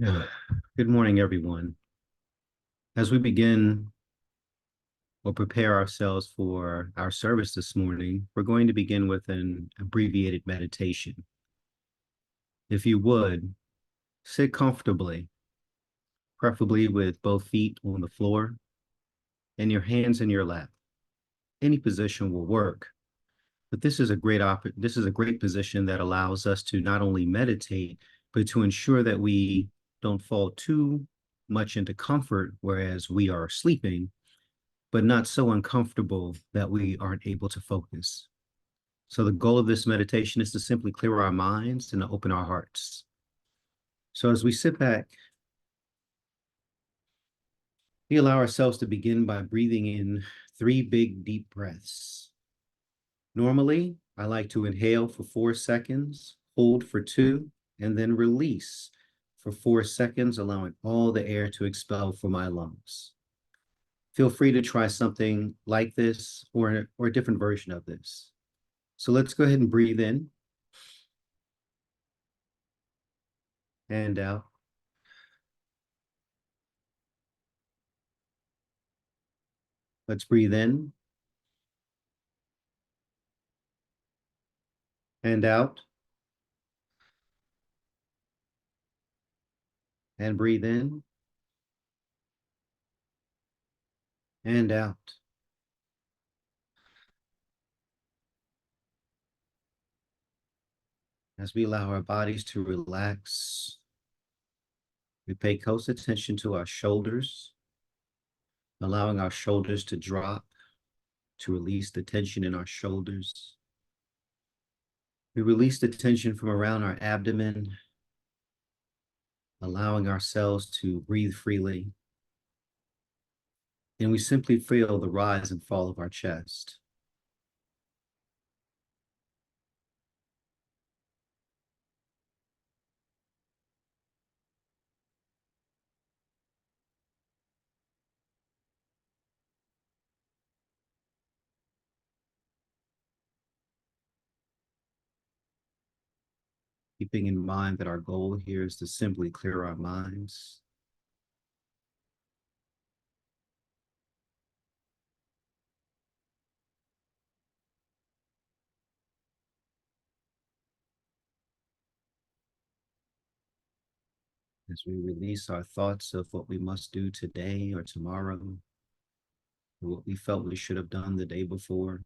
Yeah. Good morning, everyone. As we begin or prepare ourselves for our service this morning, we're going to begin with an abbreviated meditation. If you would, sit comfortably, preferably with both feet on the floor and your hands in your lap. Any position will work, but this is a great position that allows us to not only meditate, but to ensure that we don't fall too much into comfort, whereas we are sleeping, but not so uncomfortable that we aren't able to focus. So the goal of this meditation is to simply clear our minds and to open our hearts. So as we sit back, we allow ourselves to begin by breathing in 3 big, deep breaths. Normally, I like to inhale for 4 seconds, hold for 2, and then release for 4 seconds, allowing all the air to expel from my lungs. Feel free to try something like this or a different version of this. So let's go ahead and breathe in and out. Let's breathe in and out and breathe in and out. As we allow our bodies to relax, we pay close attention to our shoulders, allowing our shoulders to drop to release the tension in our shoulders. We release the tension from around our abdomen, allowing ourselves to breathe freely. And we simply feel the rise and fall of our chest. Keeping in mind that our goal here is to simply clear our minds. As we release our thoughts of what we must do today or tomorrow, or what we felt we should have done the day before.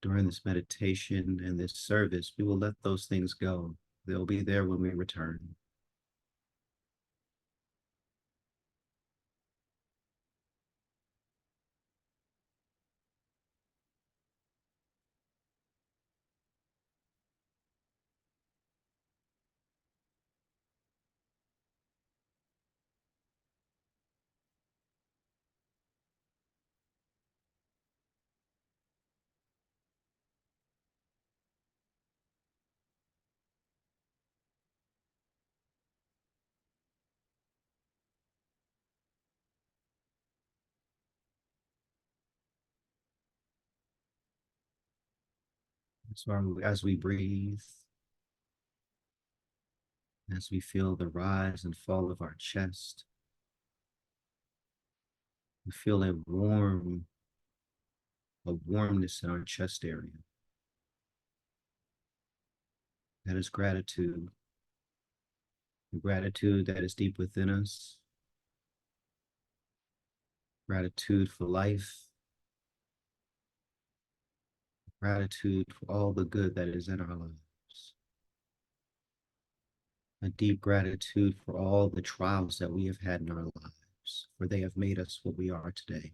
During this meditation and this service, we will let those things go. They'll be there when we return. So as we breathe, as we feel the rise and fall of our chest, we feel a warmness in our chest area. That is gratitude. The gratitude that is deep within us. Gratitude for life. Gratitude for all the good that is in our lives. A deep gratitude for all the trials that we have had in our lives, for they have made us what we are today.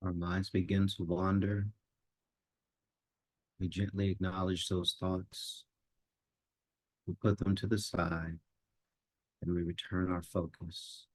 our minds begin to wander, we gently acknowledge those thoughts, we put them to the side, and we return our focus.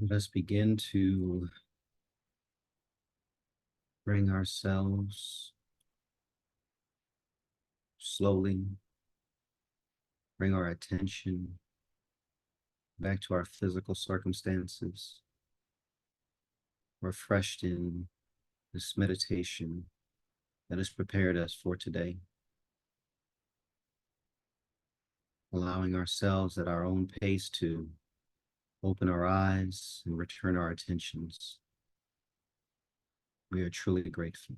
Let us begin to bring ourselves slowly, bring our attention back to our physical circumstances, refreshed in this meditation that has prepared us for today, allowing ourselves at our own pace to open our eyes and return our attentions. We are truly grateful.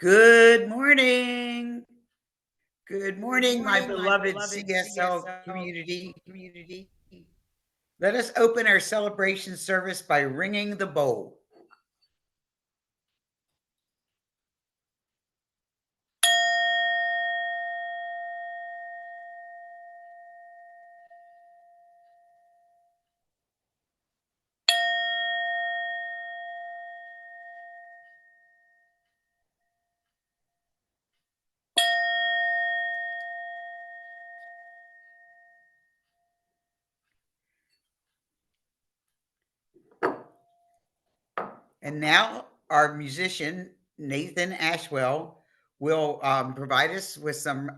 Good morning. Good morning, my beloved CSL community. Let us open our celebration service by ringing the bowl. And now our musician, Nathan Aswell, will provide us with some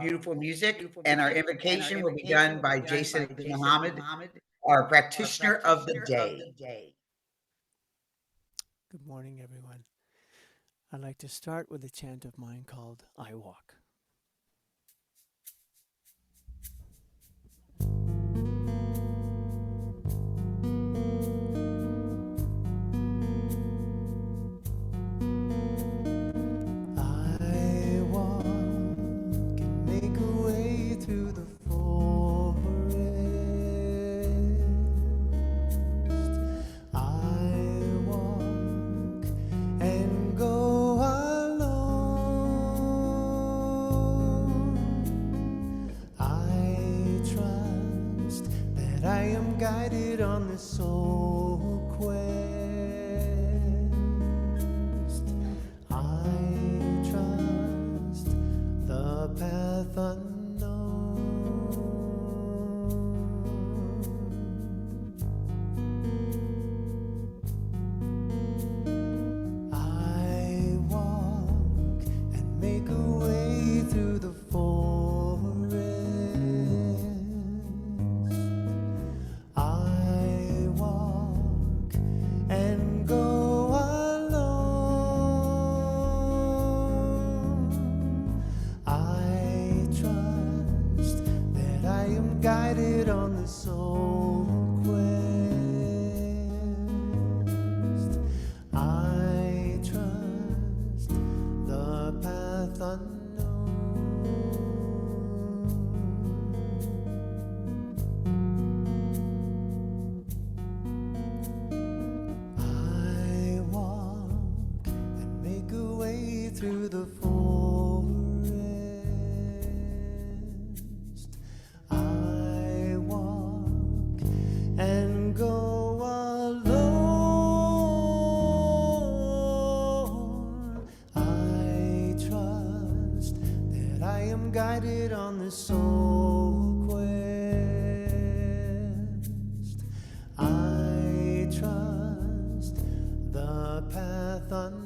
beautiful music, and our invocation will be done by Jason Muhammad, our practitioner of the day. Good morning, everyone. I'd like to start with a chant of mine called I Walk. I walk and make a way through the forest. I walk and go alone. I trust that I am guided on this soul quest. I trust the path unknown. I walk and make a way through the forest. I walk and go alone. I trust that I am guided on the soul quest. I trust the path unknown. I walk and make a way through the forest. I walk and go alone. I trust that I am guided on the soul quest. I trust the path unknown.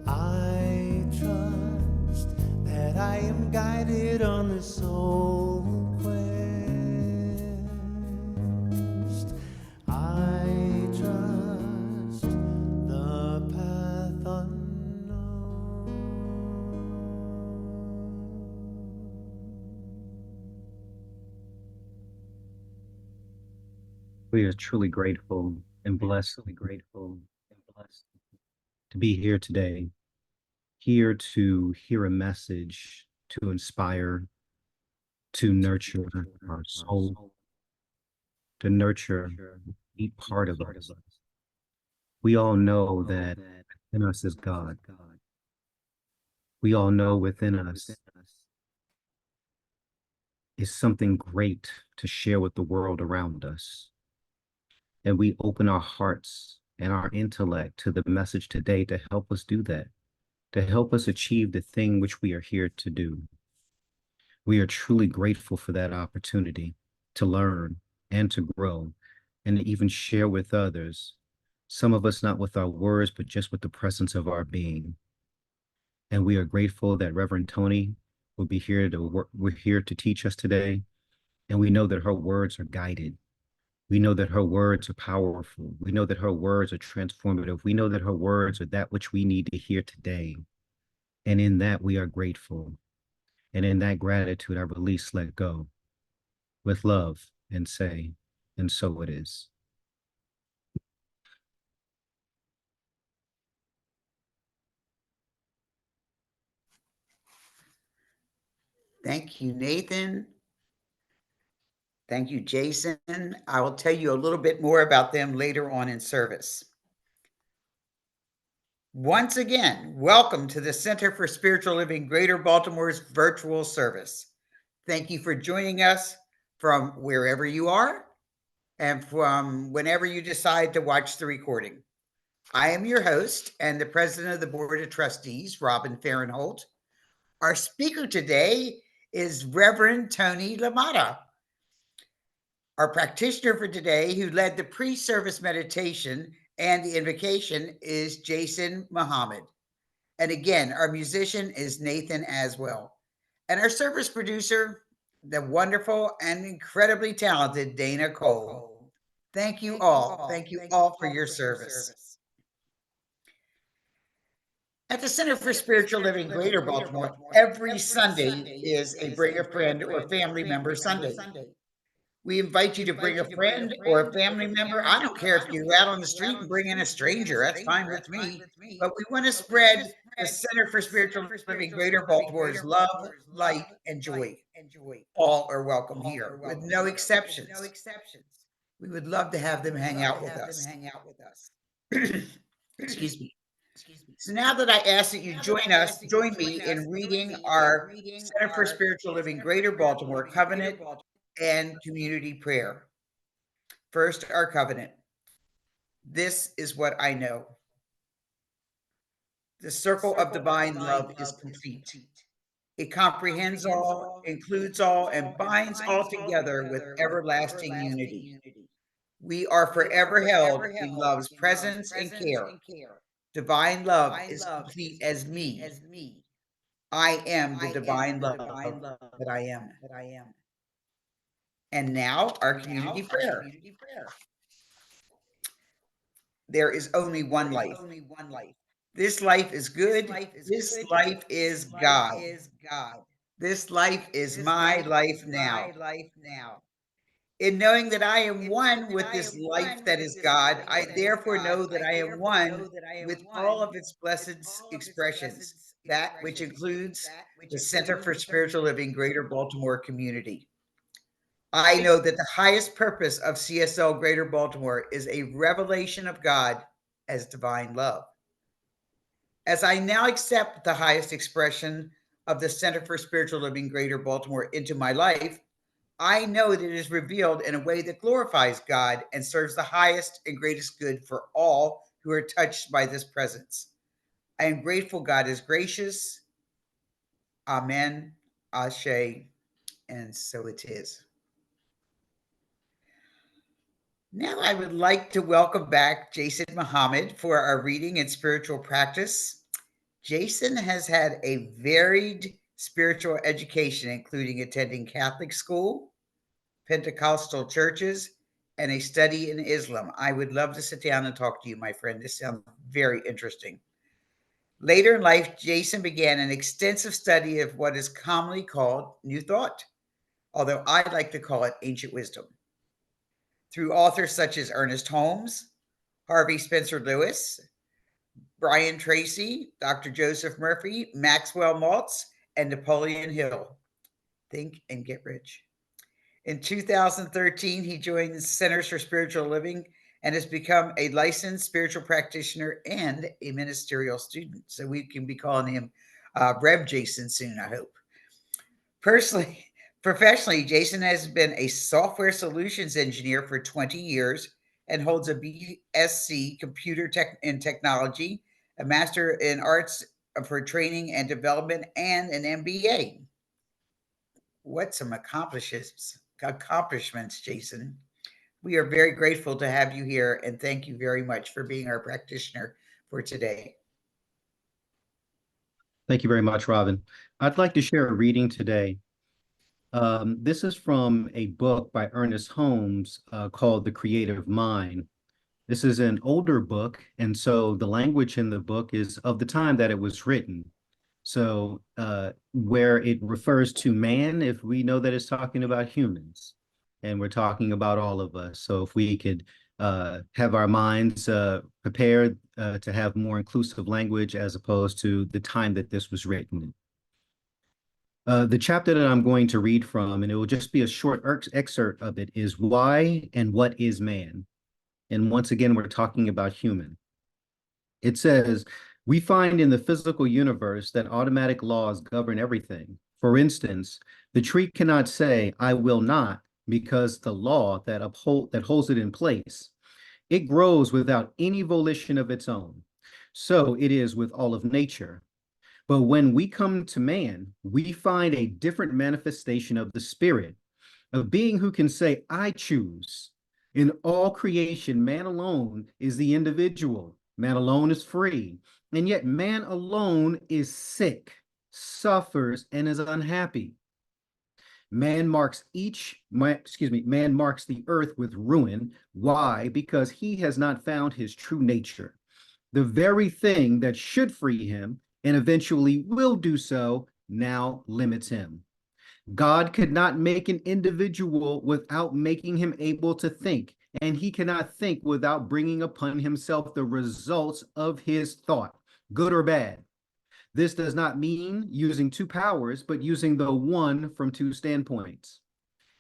I trust that I am guided on the soul quest. I trust the path unknown. We are truly grateful and blessed to be here today, here to hear a message to inspire, to nurture our soul, to nurture each part of us. We all know that within us is God. We all know within us is something great to share with the world around us. And we open our hearts and our intellect to the message today to help us do that, to help us achieve the thing which we are here to do. We are truly grateful for that opportunity to learn and to grow and to even share with others, some of us not with our words, but just with the presence of our being. And we are grateful that Reverend Toni will be here to work. We're here to teach us today. And we know that her words are guided. We know that her words are powerful. We know that her words are transformative. We know that her words are that which we need to hear today. And in that, we are grateful. And in that gratitude, I release, let go with love and say, and so it is. Thank you, Nathan. Thank you, Jason. I will tell you a little bit more about them later on in service. Once again, welcome to the Center for Spiritual Living Greater Baltimore's virtual service. Thank you for joining us from wherever you are and from whenever you decide to watch the recording. I am your host and the president of the Board of Trustees, Robin Farinholt. Our speaker today is Rev Toni LaMotta. Our practitioner for today, who led the pre-service meditation and the invocation, is Jason Muhammad. And again, our musician is Nathan Aswell. And our service producer, the wonderful and incredibly talented Dana Cole. Thank you all. Thank you all for your service. At the Center for Spiritual Living Greater Baltimore, every Sunday is a Bring a Friend or Family Member Sunday. We invite you to bring a friend or a family member. I don't care if you're out on the street and bring in a stranger, that's fine with me. But we want to spread the Center for Spiritual Living Greater Baltimore's love, light, and joy. All are welcome here with no exceptions. We would love to have them hang out with us. Excuse me. So now that I ask that you join me in reading our Center for Spiritual Living Greater Baltimore Covenant and Community Prayer. First, our covenant. This is what I know. The circle of divine love is complete. It comprehends all, includes all, and binds all together with everlasting unity. We are forever held in love's presence and care. Divine love is complete as me. I am the divine love that I am. And now our community prayer. There is only one life. This life is good. This life is God. This life is my life now. In knowing that I am one with this life that is God, I therefore know that I am one with all of its blessed expressions, that which includes the Center for Spiritual Living Greater Baltimore community. I know that the highest purpose of CSL Greater Baltimore is a revelation of God as divine love. As I now accept the highest expression of the Center for Spiritual Living Greater Baltimore into my life, I know that it is revealed in a way that glorifies God and serves the highest and greatest good for all who are touched by this presence. I am grateful God is gracious. Amen, Ashe, and so it is. Now I would like to welcome back Jason Muhammad for our reading and spiritual practice. Jason has had a varied spiritual education, including attending Catholic school, Pentecostal churches, and a study in Islam. I would love to sit down and talk to you, my friend. This sounds very interesting. Later in life, Jason began an extensive study of what is commonly called New Thought, although I like to call it ancient wisdom. Through authors such as Ernest Holmes, Harvey Spencer Lewis, Brian Tracy, Dr. Joseph Murphy, Maxwell Maltz, and Napoleon Hill. Think and get rich. In 2013, he joined the Centers for Spiritual Living and has become a licensed spiritual practitioner and a ministerial student. So we can be calling him Rev Jason soon, I hope. Professionally, Jason has been a software solutions engineer for 20 years and holds a BSc Computer and Technology, a Master in Arts for Training and Development, and an MBA. What some accomplishments, Jason. We are very grateful to have you here, and thank you very much for being our practitioner for today. Thank you very much, Robin. I'd like to share a reading today. This is from a book by Ernest Holmes called The Creative Mind. This is an older book, and so the language in the book is of the time that it was written. So where it refers to man, if we know that it's talking about humans, and we're talking about all of us. So if we could have our minds prepared to have more inclusive language as opposed to the time that this was written. The chapter that I'm going to read from, and it will just be a short excerpt of it, is Why and What is Man? And once again, we're talking about human. It says, we find in the physical universe that automatic laws govern everything. For instance, the tree cannot say, I will not, because the law that holds it in place. It grows without any volition of its own. So it is with all of nature. But when we come to man, we find a different manifestation of the spirit, a being who can say, I choose. In all creation, man alone is the individual. Man alone is free. And yet man alone is sick, suffers, and is unhappy. Man marks man marks the earth with ruin. Why? Because he has not found his true nature. The very thing that should free him and eventually will do so now limits him. God could not make an individual without making him able to think, and he cannot think without bringing upon himself the results of his thought, good or bad. This does not mean using two powers, but using the one from two standpoints.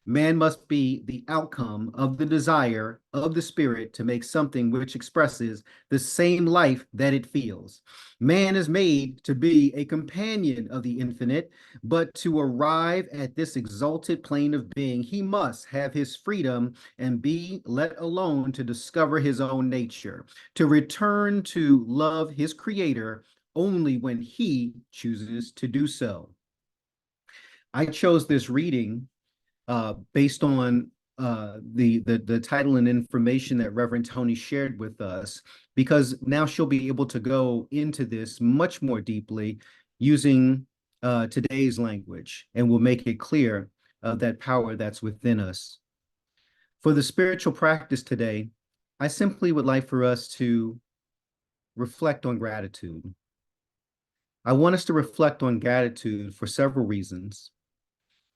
Man must be the outcome of the desire of the spirit to make something which expresses the same life that it feels. Man is made to be a companion of the infinite, but to arrive at this exalted plane of being, he must have his freedom and be let alone to discover his own nature, to return to love his creator only when he chooses to do so. I chose this reading based on the title and information that Reverend Toni shared with us, because now she'll be able to go into this much more deeply using today's language, and will make it clear that power that's within us. For the spiritual practice today, I simply would like for us to reflect on gratitude. I want us to reflect on gratitude for several reasons.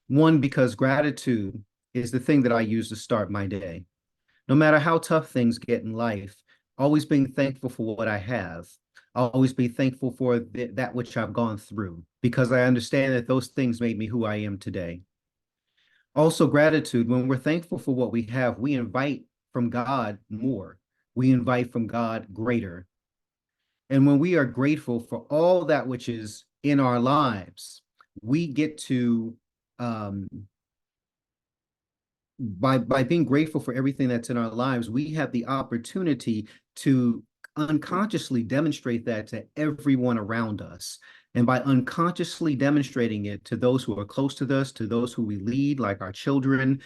One, because gratitude is the thing that I use to start my day. No matter how tough things get in life, always being thankful for what I have. I'll always be thankful for that which I've gone through, because I understand that those things made me who I am today. Also, gratitude, when we're thankful for what we have, we invite from God more. We invite from God greater. And when we are grateful for all that which is in our lives, we get to by being grateful for everything that's in our lives, we have the opportunity to unconsciously demonstrate that to everyone around us. And by unconsciously demonstrating it to those who are close to us, to those who we lead, like our children,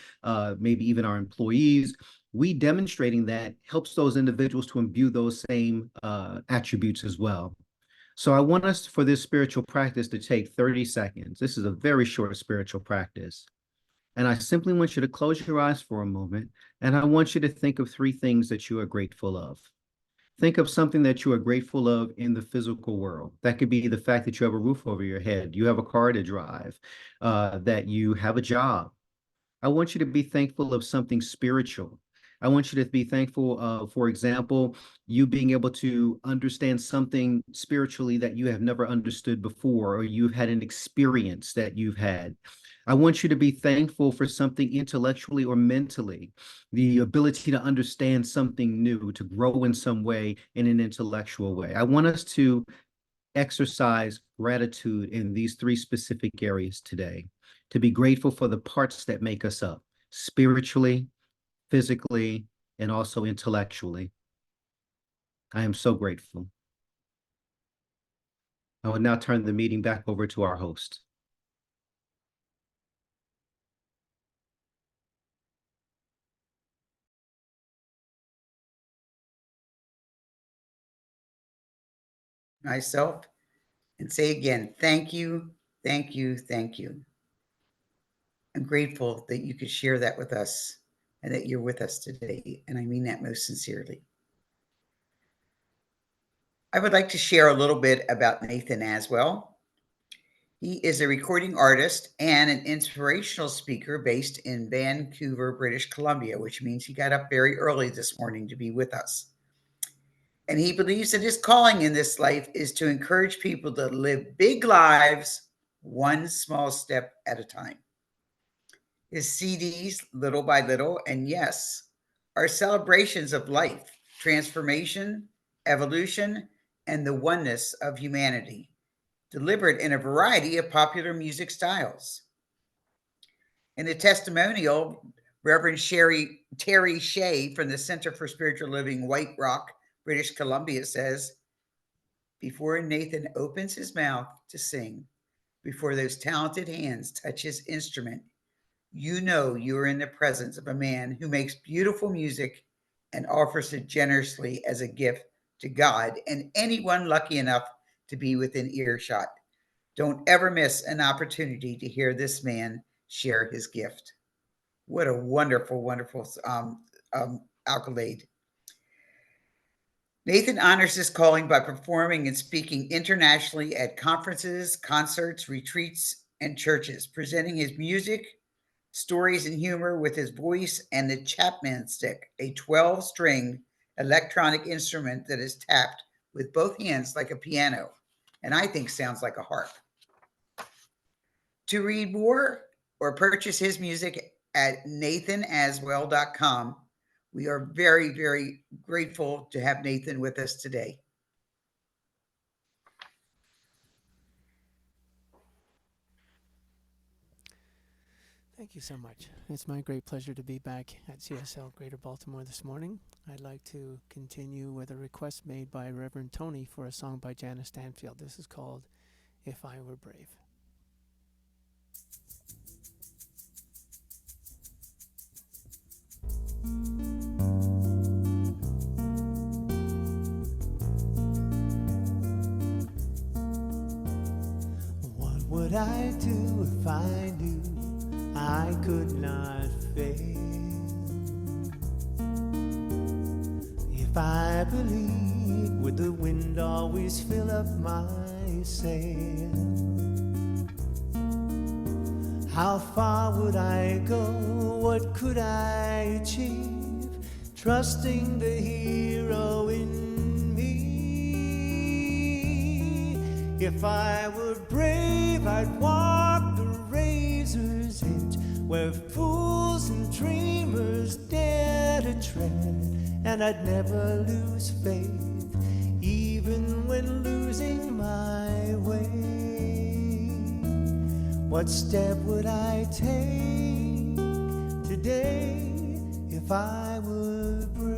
maybe even our employees, we demonstrating that helps those individuals to imbue those same attributes as well. So I want us for this spiritual practice to take 30 seconds. This is a very short spiritual practice. And I simply want you to close your eyes for a moment, and I want you to think of three things that you are grateful of. Think of something that you are grateful of in the physical world. That could be the fact that you have a roof over your head, you have a car to drive, that you have a job. I want you to be thankful of something spiritual. I want you to be thankful, for example, you being able to understand something spiritually that you have never understood before, or you've had an experience that you've had. I want you to be thankful for something intellectually or mentally, the ability to understand something new, to grow in some way in an intellectual way. I want us to exercise gratitude in these three specific areas today, to be grateful for the parts that make us up, spiritually, physically, and also intellectually. I am so grateful. I will now turn the meeting back over to our host. Myself, and say again, thank you, thank you, thank you. I'm grateful that you could share that with us and that you're with us today. And I mean that most sincerely. I would like to share a little bit about Nathan Aswell. He is a recording artist and an inspirational speaker based in Vancouver, British Columbia, which means he got up very early this morning to be with us. And he believes that his calling in this life is to encourage people to live big lives one small step at a time. His CDs, Little by Little, and Yes, are celebrations of life, transformation, evolution, and the oneness of humanity, delivered in a variety of popular music styles. In a testimonial, Reverend Terry Shea from the Center for Spiritual Living, White Rock, British Columbia, says, before Nathan opens his mouth to sing, before those talented hands touch his instrument, you know you are in the presence of a man who makes beautiful music and offers it generously as a gift to God and anyone lucky enough to be within earshot. Don't ever miss an opportunity to hear this man share his gift. What a wonderful, wonderful accolade. Nathan honors his calling by performing and speaking internationally at conferences, concerts, retreats, and churches, presenting his music, stories, and humor with his voice and the Chapman stick, a 12-string electronic instrument that is tapped with both hands like a piano, and I think sounds like a harp. To read more or purchase his music at nathanaswell.com, we are very, very grateful to have Nathan with us today. Thank you so much. It's my great pleasure to be back at CSL Greater Baltimore this morning. I'd like to continue with a request made by Reverend Toni for a song by Janice Stanfield. This is called If I Were Brave. What would I do if I knew I could not fail? If I believed, would the wind always fill up my sail? How far would I go? What could I achieve? Trusting the hero in me. If I were brave, I'd walk the razor's edge, where fools and dreamers dare to tread, and I'd never lose faith, even when losing my way. What step would I take today if I were brave?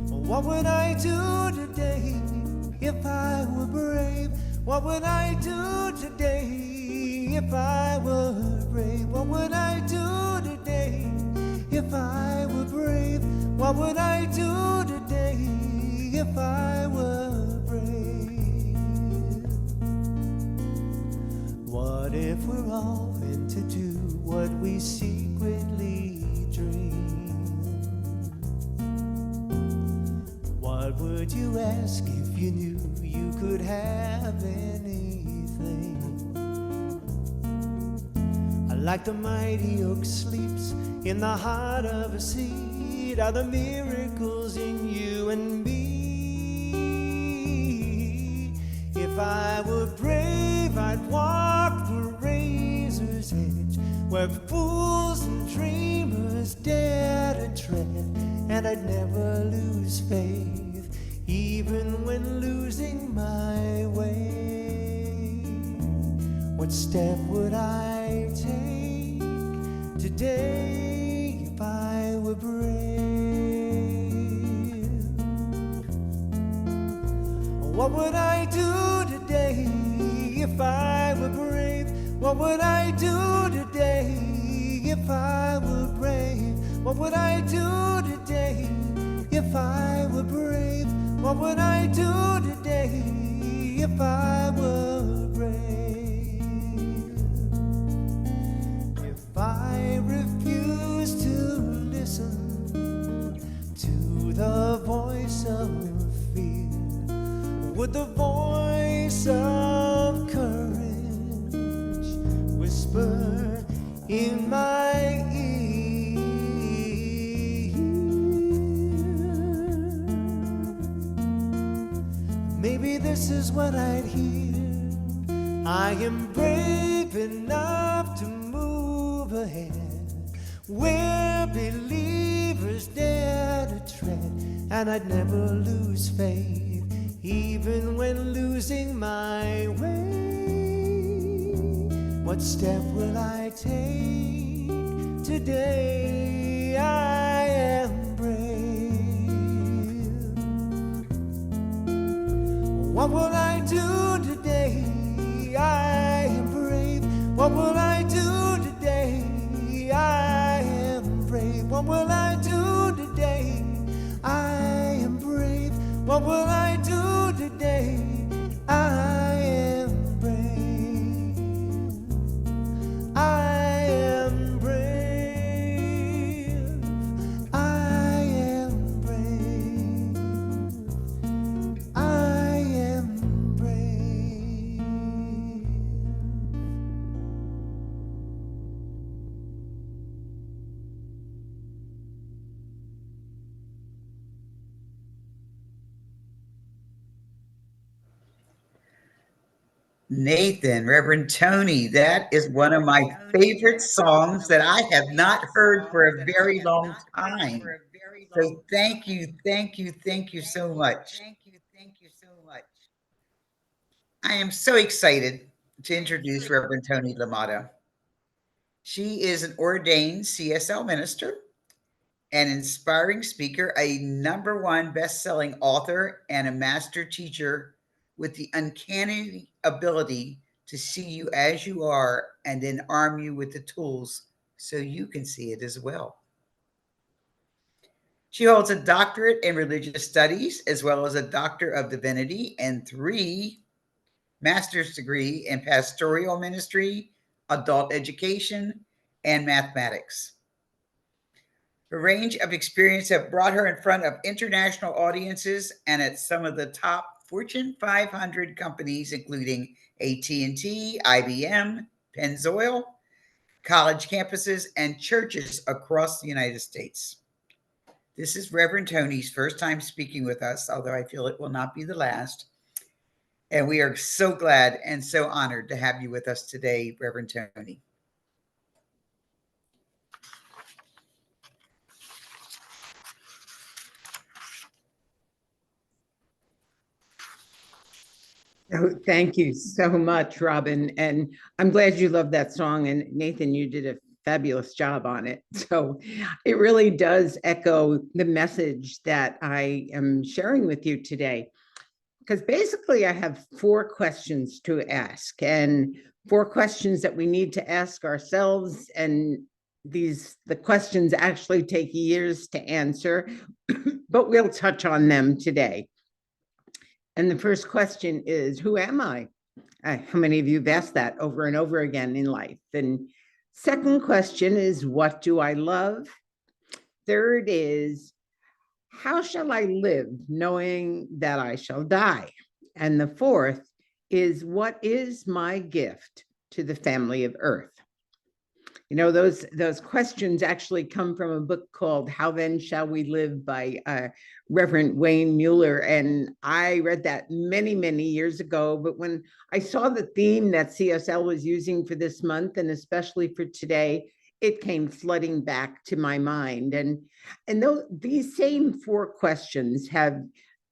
What would I do today if I were brave? What would I do today if I were brave? What would I do today if I were brave? What would I do today if I were brave? What if we're all meant to do what we secretly dream? What would you ask if you knew you could have anything? Like the mighty oak sleeps in the heart of a seed, are the miracles in you and me. If I were brave, I'd walk the razor's edge, where fools and dreamers dare to tread, and I'd never lose faith, even when losing my way. What step would I take today if I were brave? What would I do today if I were brave? What would I do today if I were brave? What would I do today if I were brave? What would I do today if I were brave? If I refuse to listen to the voice of fear, would the voice of courage whisper in my ear? Maybe this is what I'd hear. I am brave enough to move ahead where believers dare to tread, and I'd never lose faith, even when losing my way. What step will I take today? I am brave. What will I do today? I am brave. What will I do today? I am brave. What will I do today? I am brave. What will I do today? I am brave. I am brave. I am brave. I am brave. Nathan, Reverend Toni, that is one of my favorite songs that I have not heard for a very long time. So thank you, thank you, thank you so much. I am so excited to introduce Reverend Toni LaMotta. She is an ordained CSL minister, an inspiring speaker, a #1 best-selling author, and a master teacher with the uncanny ability to see you as you are and then arm you with the tools so you can see it as well. She holds a doctorate in religious studies, as well as a Doctor of Divinity and 3 master's degree in pastoral ministry, adult education, and mathematics. Her range of experience have brought her in front of international audiences and at some of the top Fortune 500 companies, including AT&T, IBM, Pennzoil, college campuses, and churches across the United States. This is Reverend Toni's first time speaking with us, although I feel it will not be the last. And we are so glad and so honored to have you with us today, Reverend Toni. Oh, thank you so much, Robin. And I'm glad you love that song. And Nathan, you did a fabulous job on it. So it really does echo the message that I am sharing with you today. Because basically, I have 4 questions to ask, and 4 questions that we need to ask ourselves. And the questions actually take years to answer, but we'll touch on them today. And the first question is, who am I? How many of you have asked that over and over again in life? And second question is, what do I love? Third is, how shall I live knowing that I shall die? And the fourth is, what is my gift to the family of Earth? You know, those questions actually come from a book called How Then Shall We Live by Reverend Wayne Mueller. And I read that many, many years ago. But when I saw the theme that CSL was using for this month, and especially for today, it came flooding back to my mind. And these same 4 questions have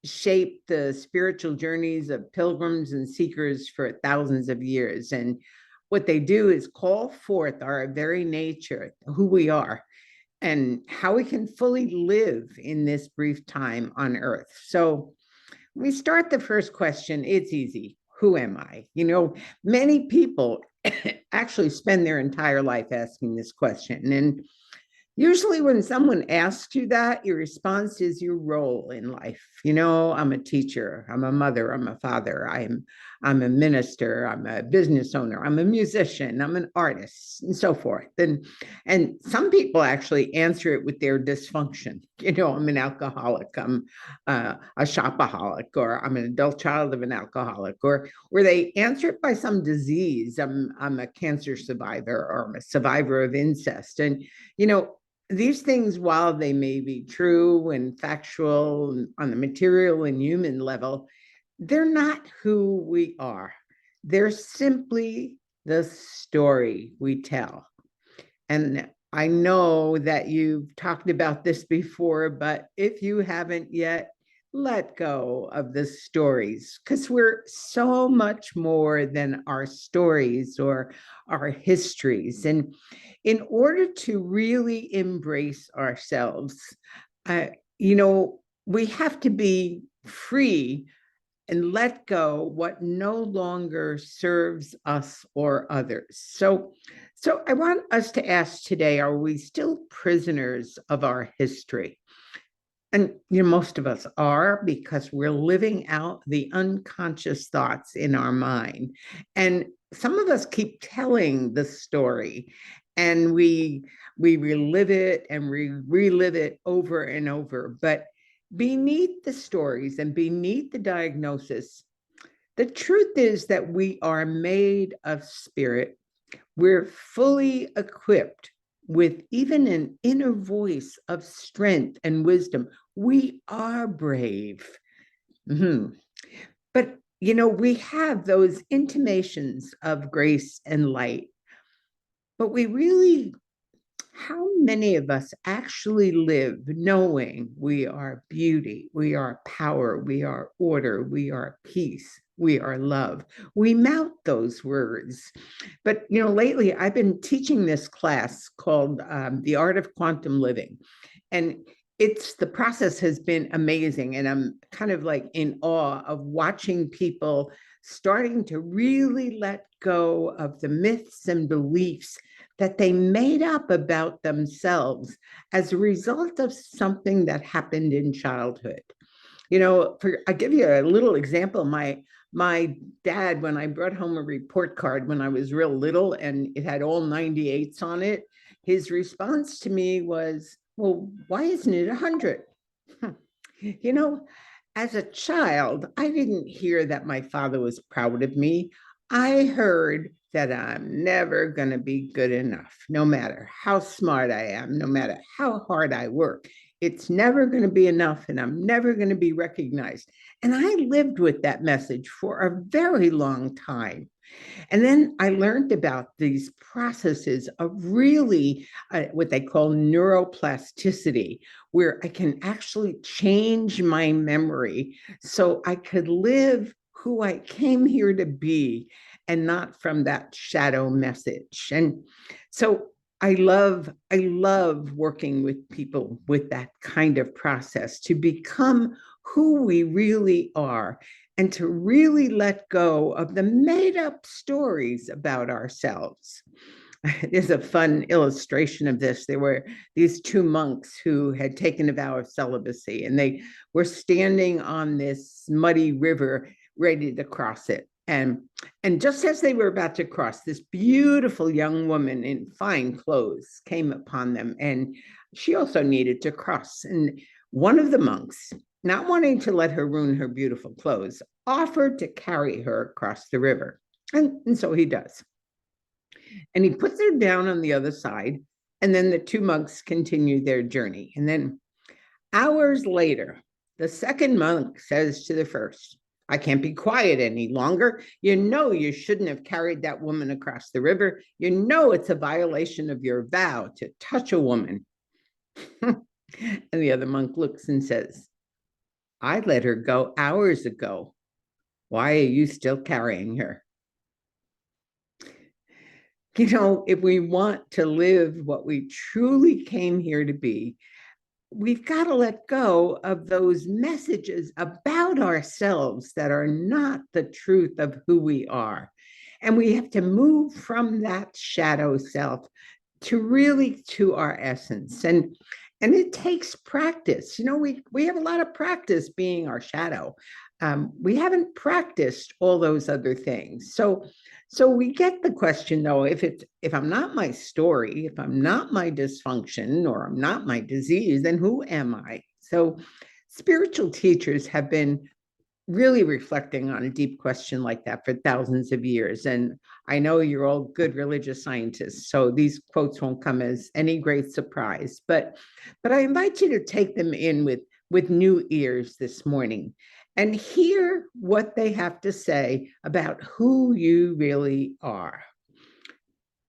shaped the spiritual journeys of pilgrims and seekers for thousands of years. And what they do is call forth our very nature, who we are, and how we can fully live in this brief time on Earth. So we start the first question. It's easy. Who am I? You know, many people actually spend their entire life asking this question. And usually when someone asks you that, your response is your role in life. You know, I'm a teacher, I'm a mother, I'm a father, I'm a minister, I'm a business owner, I'm a musician, I'm an artist, and so forth. And some people actually answer it with their dysfunction. You know, I'm an alcoholic, I'm a shopaholic, or I'm an adult child of an alcoholic, or they answer it by some disease. I'm a cancer survivor, or I'm a survivor of incest. And, you know, these things, while they may be true and factual on the material and human level, they're not who we are. They're simply the story we tell. And I know that you've talked about this before, but if you haven't yet, let go of the stories, because we're so much more than our stories or our histories. And in order to really embrace ourselves, uh, we have to be free and let go what no longer serves us or others. So I want us to ask today, are we still prisoners of our history? And most of us are, because we're living out the unconscious thoughts in our mind. And some of us keep telling the story, and we relive it and we relive it over and over. But beneath the stories and beneath the diagnosis, the truth is that we are made of spirit. We're fully equipped with even an inner voice of strength and wisdom. We are brave. Mm-hmm. But, we have those intimations of grace and light. But how many of us actually live knowing we are beauty, we are power, we are order, we are peace, we are love? We mouth those words. But, lately I've been teaching this class called The Art of Quantum Living. And the process has been amazing. And I'm kind of like in awe of watching people starting to really let go of the myths and beliefs that they made up about themselves as a result of something that happened in childhood. I'll give you a little example. My dad, when I brought home a report card when I was real little and it had all 98s on it, his response to me was, well, why isn't it 100? As a child, I didn't hear that my father was proud of me. I heard that I'm never going to be good enough, no matter how smart I am, no matter how hard I work. It's never going to be enough, and I'm never going to be recognized. And I lived with that message for a very long time. And then I learned about these processes of really what they call neuroplasticity, where I can actually change my memory so I could live who I came here to be and not from that shadow message. And so I love working with people with that kind of process to become who we really are and to really let go of the made up stories about ourselves. There's a fun illustration of this. There were these two monks who had taken a vow of celibacy, and they were standing on this muddy river ready to cross it. And just as they were about to cross, this beautiful young woman in fine clothes came upon them, and she also needed to cross. And one of the monks, not wanting to let her ruin her beautiful clothes, offered to carry her across the river. And so he does. And he puts her down on the other side, and then the two monks continue their journey. And then hours later, the second monk says to the first, I can't be quiet any longer. You shouldn't have carried that woman across the river. It's a violation of your vow to touch a woman. And the other monk looks and says, I let her go hours ago. Why are you still carrying her? If we want to live what we truly came here to be, we've got to let go of those messages about ourselves that are not the truth of who we are. And we have to move from that shadow self to our essence. And it takes practice. We have a lot of practice being our shadow. We haven't practiced all those other things. So we get the question, though, if I'm not my story, if I'm not my dysfunction, or I'm not my disease, then who am I? So spiritual teachers have been really reflecting on a deep question like that for thousands of years. And I know you're all good religious scientists, so these quotes won't come as any great surprise, but I invite you to take them in with new ears this morning. and hear what they have to say about who you really are.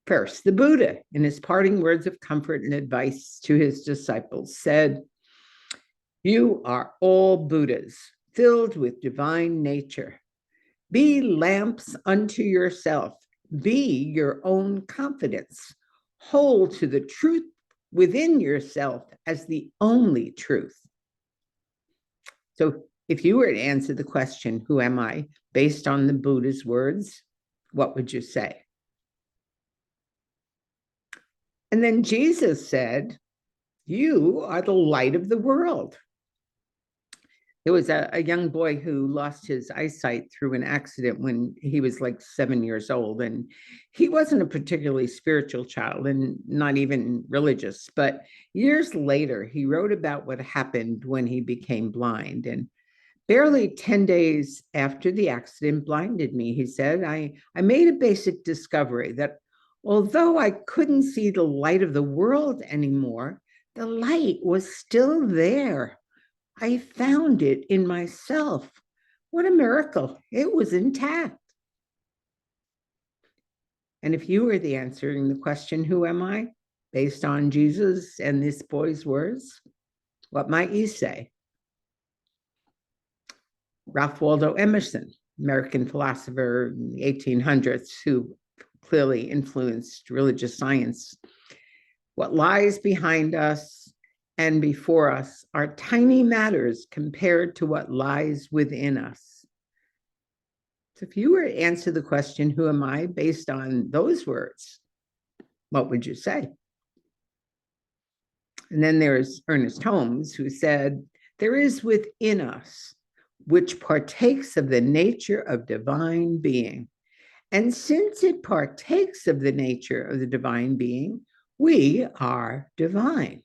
First, the Buddha, in his parting words of comfort and advice to his disciples, said, "You are all Buddhas, filled with divine nature. Be lamps unto yourself. Be your own confidence. Hold to the truth within yourself as the only truth." So if you were to answer the question, who am I, based on the Buddha's words, what would you say? And then Jesus said, "You are the light of the world." There was a young boy who lost his eyesight through an accident when he was like 7 years old. And he wasn't a particularly spiritual child and not even religious. But years later, he wrote about what happened when he became blind. And barely 10 days after the accident blinded me, he said, I made a basic discovery that although I couldn't see the light of the world anymore, the light was still there. I found it in myself. What a miracle. It was intact. And if you were the answering the question, who am I, based on Jesus and this boy's words, what might you say? Ralph Waldo Emerson, American philosopher in the 1800s, who clearly influenced religious science. What lies behind us and before us are tiny matters compared to what lies within us. So if you were to answer the question, who am I, based on those words, what would you say? And then there's Ernest Holmes, who said, "There is within us which partakes of the nature of divine being. And since it partakes of the nature of the divine being, we are divine.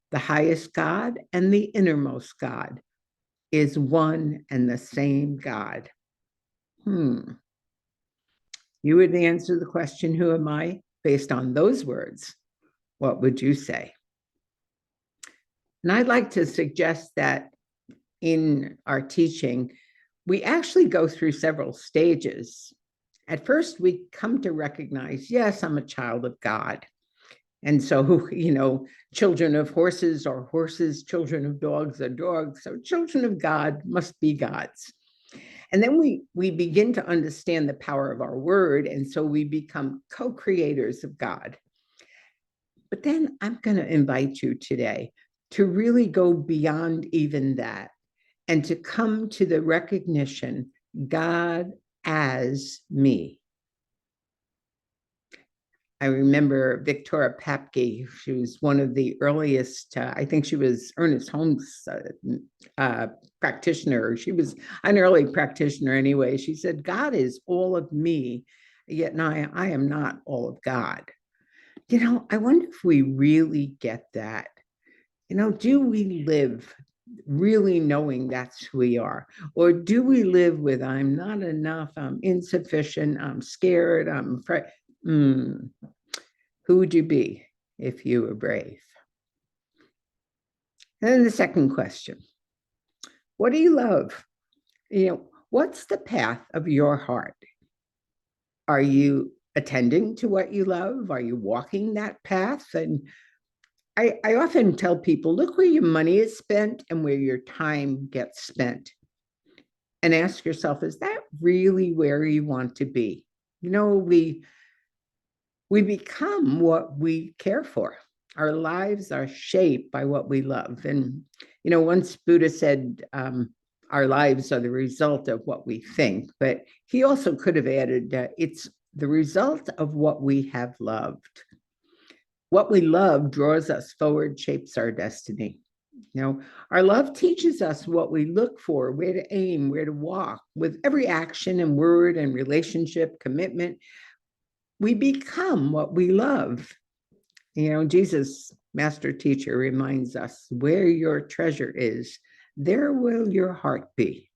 The highest God and the innermost God is one and the same God." You would answer the question, who am I, based on those words, what would you say? And I'd like to suggest that in our teaching, we actually go through several stages. At first, we come to recognize, yes, I'm a child of God. And so, children of horses are horses, children of dogs are dogs. So children of God must be gods. And then we begin to understand the power of our word. And so we become co-creators of God. But then I'm going to invite you today to really go beyond even that and to come to the recognition, God as me. I remember Victoria Papke. She was one of the earliest, I think she was Ernest Holmes' practitioner. She was an early practitioner anyway. She said, "God is all of me, yet I am not all of God." I wonder if we really get that. Do we live really knowing that's who we are? Or do we live with, I'm not enough, I'm insufficient, I'm scared, I'm afraid? Who would you be if you were brave? And then the second question, what do you love? What's the path of your heart? Are you attending to what you love? Are you walking that path? And I often tell people, look where your money is spent and where your time gets spent. And ask yourself, is that really where you want to be? We become what we care for. Our lives are shaped by what we love. And, once Buddha said, our lives are the result of what we think, but he also could have added, it's the result of what we have loved. What we love draws us forward, shapes our destiny. Our love teaches us what we look for, where to aim, where to walk. With every action and word and relationship, commitment, we become what we love. Jesus, master teacher, reminds us, where your treasure is, there will your heart be.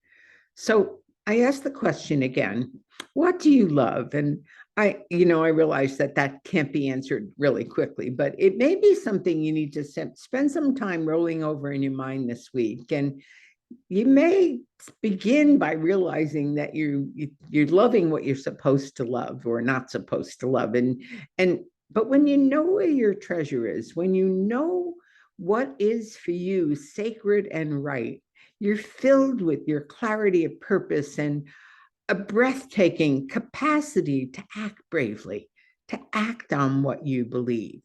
So I ask the question again, what do you love? And I realize that can't be answered really quickly, but it may be something you need to spend some time rolling over in your mind this week. And you may begin by realizing that you're loving what you're supposed to love or not supposed to love. And but when you know where your treasure is, when you know what is for you sacred and right, you're filled with your clarity of purpose and a breathtaking capacity to act bravely, to act on what you believe.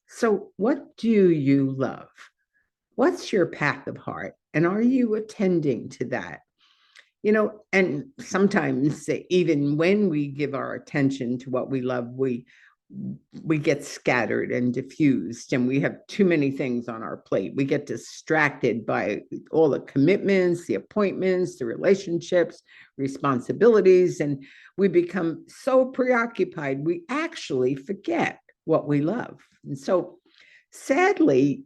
So, what do you love? What's your path of heart? And are you attending to that? And sometimes even when we give our attention to what we love, we get scattered and diffused, and we have too many things on our plate. We get distracted by all the commitments, the appointments, the relationships, responsibilities, and we become so preoccupied we actually forget what we love. And so sadly,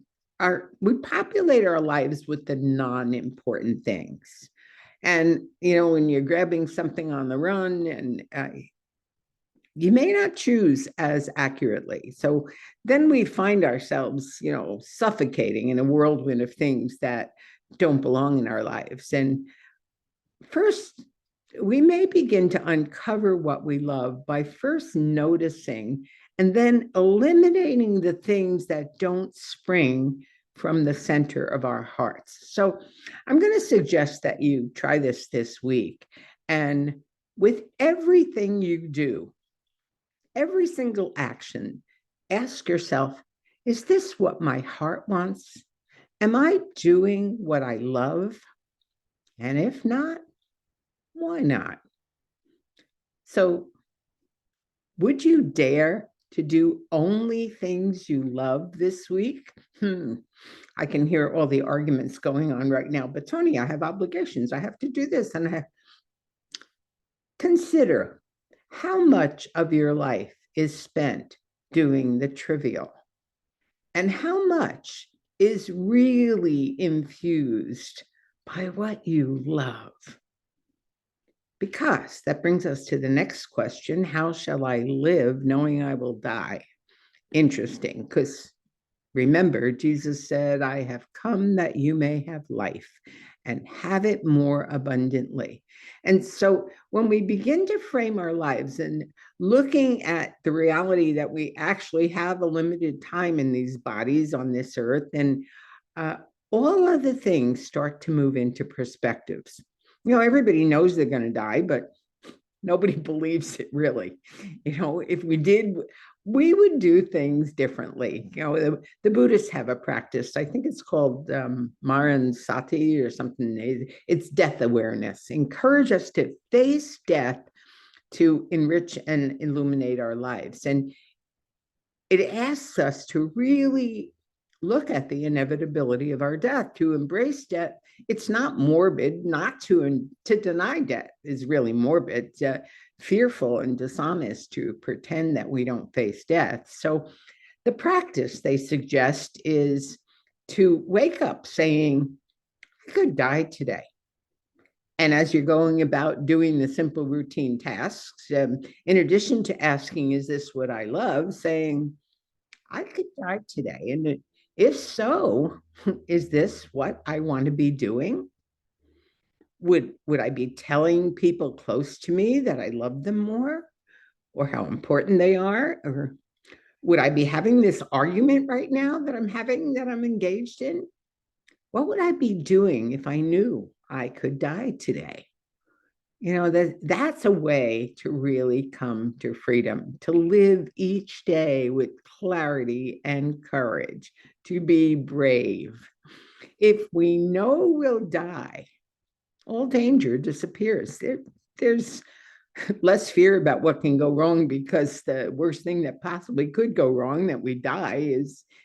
we populate our lives with the non-important things. And when you're grabbing something on the run, and you may not choose as accurately. So then we find ourselves, suffocating in a whirlwind of things that don't belong in our lives. And first, we may begin to uncover what we love by first noticing and then eliminating the things that don't spring from the center of our hearts. So I'm going to suggest that you try this week. And with everything you do, every single action, ask yourself, is this what my heart wants? Am I doing what I love? And if not, why not? So, would you dare to do only things you love this week? I can hear all the arguments going on right now, but Toni, I have obligations. I have to do this. And consider how much of your life is spent doing the trivial, and how much is really infused by what you love. Because that brings us to the next question: how shall I live knowing I will die? Interesting, because remember, Jesus said, I have come that you may have life and have it more abundantly. And so when we begin to frame our lives and looking at the reality that we actually have a limited time in these bodies on this earth, and all other things start to move into perspectives. Everybody knows they're going to die, but nobody believes it really. If we did, we would do things differently. The Buddhists have a practice. I think it's called Maran Sati or something. It's death awareness. Encourage us to face death to enrich and illuminate our lives. And it asks us to really look at the inevitability of our death, to embrace death. It's not morbid. Not to deny death is really morbid, fearful and dishonest to pretend that we don't face death. So the practice they suggest is to wake up saying, I could die today. And as you're going about doing the simple routine tasks, in addition to asking, is this what I love? Saying, I could die today. And if so, is this what I want to be doing? Would I be telling people close to me that I love them more, or how important they are? Or would I be having this argument right now that I'm having, that I'm engaged in? What would I be doing if I knew I could die today? That's a way to really come to freedom, to live each day with clarity and courage, to be brave. If we know we'll die, all danger disappears. There's less fear about what can go wrong, because the worst thing that possibly could go wrong, that we die,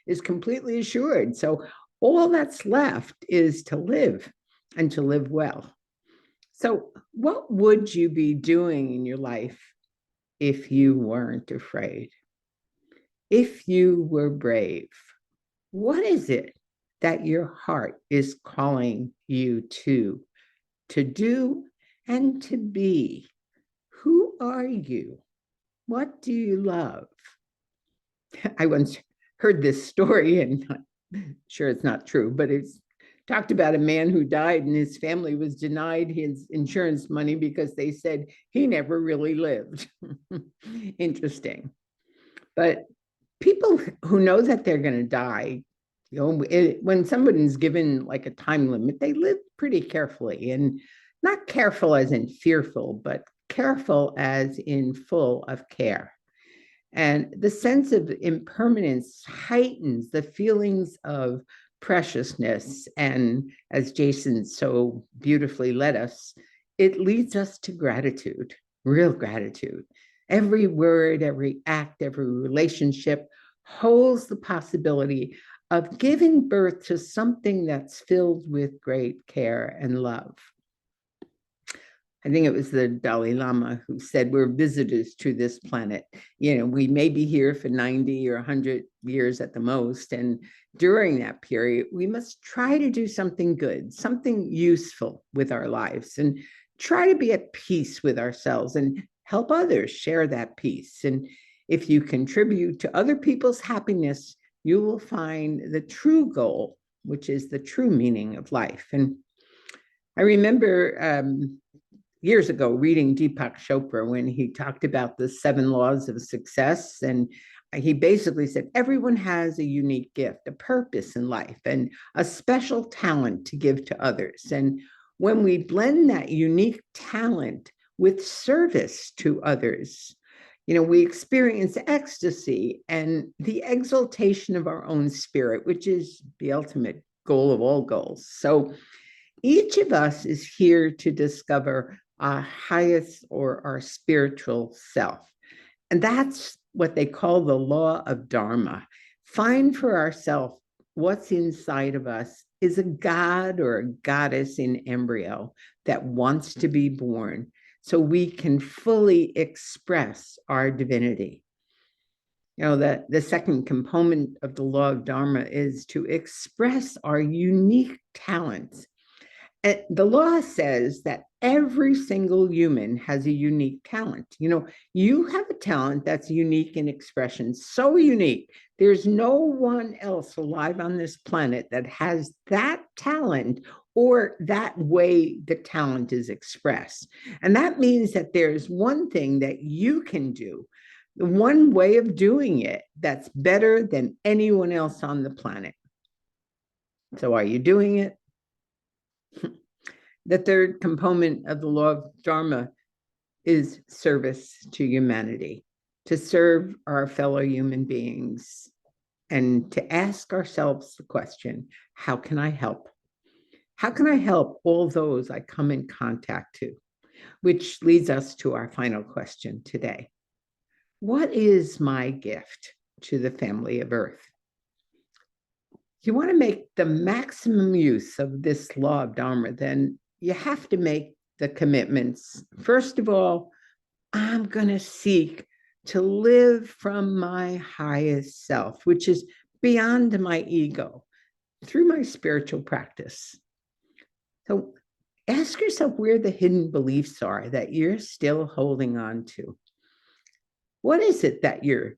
is completely assured. So all that's left is to live, and to live well. So what would you be doing in your life if you weren't afraid? If you were brave? What is it that your heart is calling you to do and to be? Who are you? What do you love? I once heard this story, and I'm sure it's not true, but it's talked about a man who died and his family was denied his insurance money because they said he never really lived. Interesting. But people who know that they're going to die, when someone's given like a time limit, they live pretty carefully, and not careful as in fearful, but careful as in full of care. And the sense of impermanence heightens the feelings of preciousness. And as Jason so beautifully led us, it leads us to gratitude, real gratitude. Every word, every act, every relationship holds the possibility of giving birth to something that's filled with great care and love. I think it was the Dalai Lama who said, we're visitors to this planet. We may be here for 90 or 100 years at the most. And during that period, we must try to do something good, something useful with our lives, and try to be at peace with ourselves and help others share that peace. And if you contribute to other people's happiness, you will find the true goal, which is the true meaning of life. And I remember years ago reading Deepak Chopra when he talked about the 7 laws of success. And he basically said, everyone has a unique gift, a purpose in life, and a special talent to give to others. And when we blend that unique talent with service to others, we experience ecstasy and the exaltation of our own spirit, which is the ultimate goal of all goals. So each of us is here to discover our highest or our spiritual self. And that's what they call the law of Dharma. Find for ourselves what's inside of us is a god or a goddess in embryo that wants to be born so we can fully express our divinity. The second component of the law of Dharma is to express our unique talents. And the law says that every single human has a unique talent. You have a talent that's unique in expression, so unique. There's no one else alive on this planet that has that talent or that way the talent is expressed. And that means that there's one thing that you can do, the one way of doing it that's better than anyone else on the planet. So are you doing it? The third component of the law of Dharma is service to humanity, to serve our fellow human beings, and to ask ourselves the question, how can I help? How can I help all those I come in contact to? Which leads us to our final question today. What is my gift to the family of Earth? If you want to make the maximum use of this law of Dharma, then you have to make the commitments. First of all, I'm going to seek to live from my highest self, which is beyond my ego, through my spiritual practice. So ask yourself where the hidden beliefs are that you're still holding on to. What is it that you're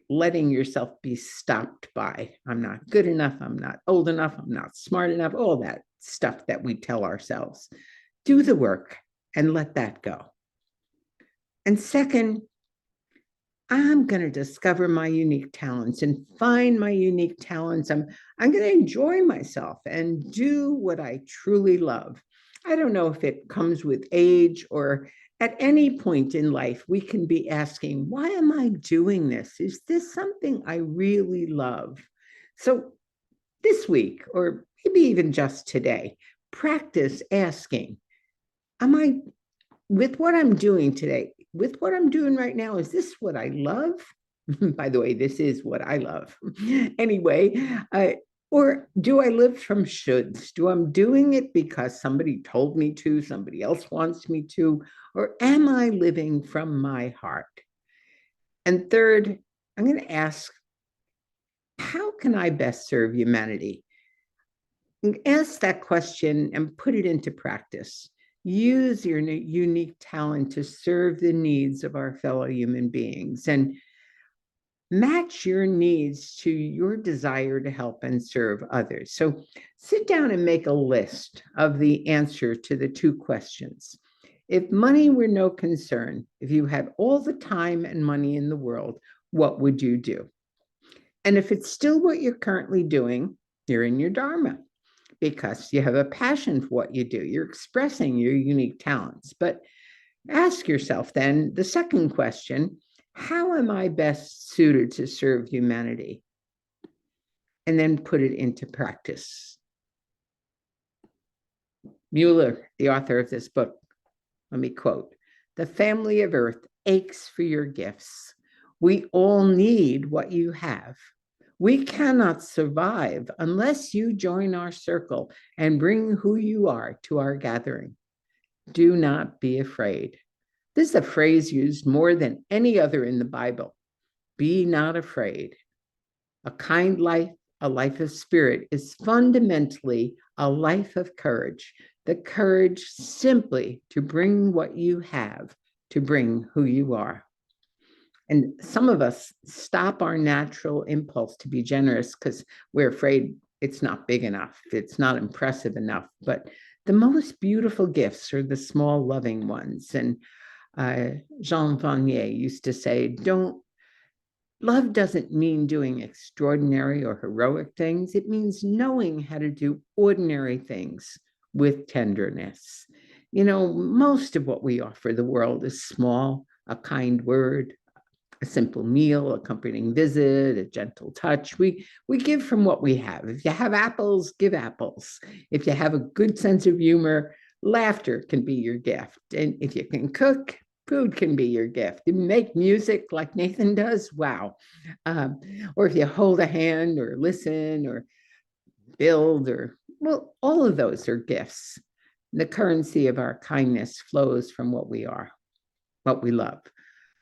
letting yourself be stopped by? I'm not good enough. I'm not old enough. I'm not smart enough. All that stuff that we tell ourselves. Do the work and let that go. And second, I'm going to discover my unique talents and find my unique talents. I'm going to enjoy myself and do what I truly love. I don't know if it comes with age or at any point in life, we can be asking, why am I doing this? Is this something I really love? So this week, or maybe even just today, practice asking, with what I'm doing today, with what I'm doing right now, is this what I love? By the way, this is what I love. Anyway, or do I live from shoulds? Do I'm doing it because somebody told me to, somebody else wants me to, or am I living from my heart? And third, I'm going to ask, how can I best serve humanity? And ask that question and put it into practice. Use your unique talent to serve the needs of our fellow human beings. And Match your needs to your desire to help and serve others. So sit down and make a list of the answer to the two questions. If money were no concern, if you had all the time and money in the world, what would you do? And if it's still what you're currently doing, you're in your Dharma because you have a passion for what you do. You're expressing your unique talents. But ask yourself then the second question: how am I best suited to serve humanity? And then put it into practice. Mueller, the author of this book, let me quote, "The family of Earth aches for your gifts. We all need what you have. We cannot survive unless you join our circle and bring who you are to our gathering. Do not be afraid." This is a phrase used more than any other in the Bible. Be not afraid. A kind life, a life of spirit, is fundamentally a life of courage. The courage simply to bring what you have, to bring who you are. And some of us stop our natural impulse to be generous because we're afraid it's not big enough, it's not impressive enough. But the most beautiful gifts are the small, loving ones. And Jean Vanier used to say, love doesn't mean doing extraordinary or heroic things. It means knowing how to do ordinary things with tenderness. You know, most of what we offer the world is small: a kind word, a simple meal, a comforting visit, a gentle touch. We give from what we have. If you have apples, give apples. If you have a good sense of humor, laughter can be your gift. And if you can cook, food can be your gift. You make music like Nathan does, wow. Or if you hold a hand or listen or build, or, well, all of those are gifts. The currency of our kindness flows from what we are, what we love.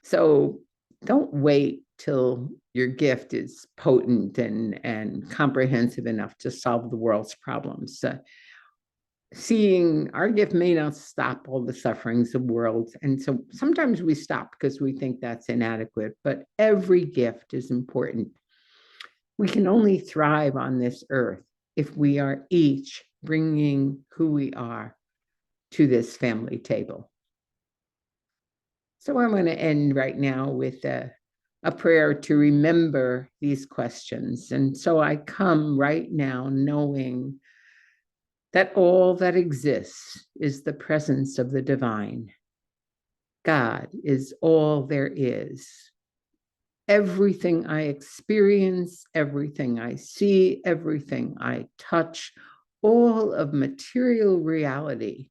So don't wait till your gift is potent and comprehensive enough to solve the world's problems. Seeing our gift may not stop all the sufferings of the world. And so sometimes we stop because we think that's inadequate, but every gift is important. We can only thrive on this earth if we are each bringing who we are to this family table. So I'm going to end right now with a prayer to remember these questions. And so I come right now knowing that all that exists is the presence of the divine. God is all there is. Everything I experience, everything I see, everything I touch, all of material reality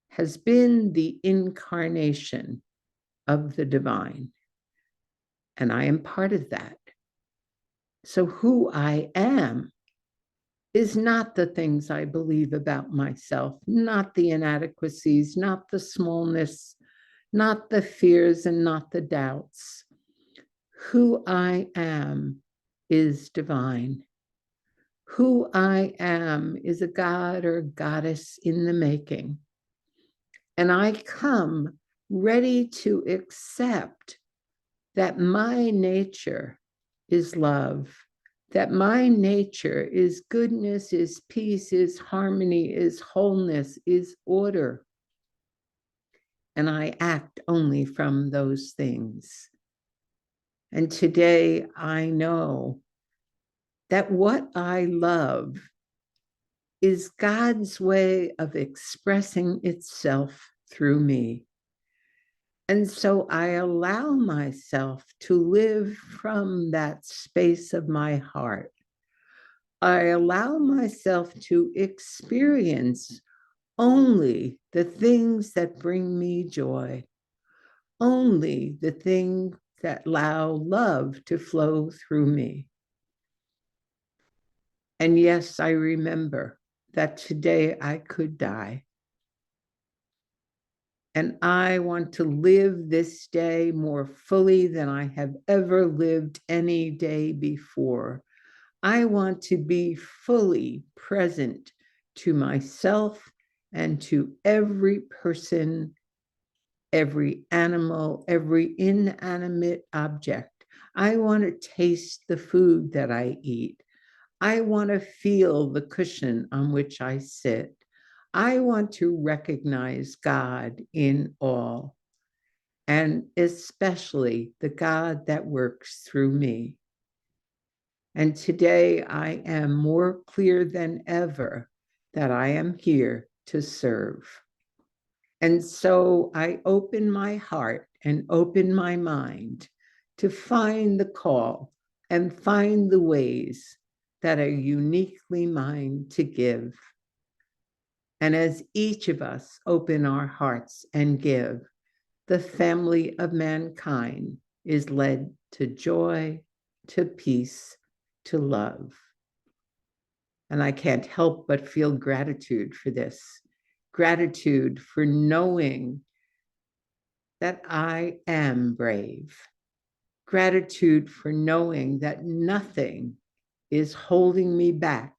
has been the incarnation of the divine. And I am part of that. So who I am is not the things I believe about myself, not the inadequacies, not the smallness, not the fears and not the doubts. Who I am is divine. Who I am is a god or goddess in the making. And I come ready to accept that my nature is love, that my nature is goodness, is peace, is harmony, is wholeness, is order. And I act only from those things. And today I know that what I love is God's way of expressing itself through me. And so I allow myself to live from that space of my heart. I allow myself to experience only the things that bring me joy, only the things that allow love to flow through me. And yes, I remember that today I could die. And I want to live this day more fully than I have ever lived any day before. I want to be fully present to myself and to every person, every animal, every inanimate object. I want to taste the food that I eat. I want to feel the cushion on which I sit. I want to recognize God in all, and especially the God that works through me. And today I am more clear than ever that I am here to serve. And so I open my heart and open my mind to find the call and find the ways that are uniquely mine to give. And as each of us open our hearts and give, the family of mankind is led to joy, to peace, to love. And I can't help but feel gratitude for this. Gratitude for knowing that I am brave. Gratitude for knowing that nothing is holding me back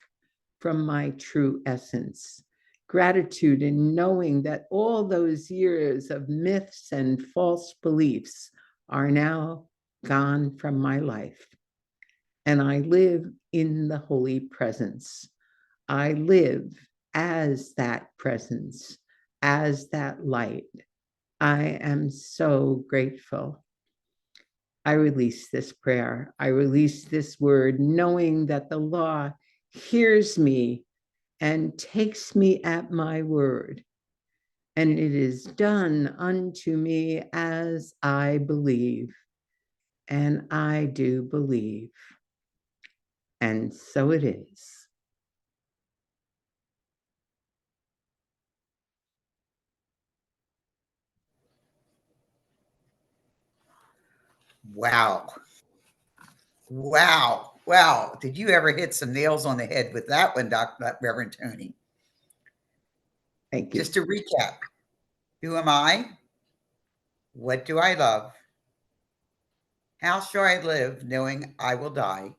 from my true essence. Gratitude in knowing that all those years of myths and false beliefs are now gone from my life. And I live in the holy presence. I live as that presence, as that light. I am so grateful. I release this prayer. I release this word, knowing that the law hears me and takes me at my word. And it is done unto me as I believe. And I do believe. And so it is. Wow. Wow. Wow. Did you ever hit some nails on the head with that one, Reverend Toni? Thank you. Just to recap, who am I? What do I love? How shall I live knowing I will die?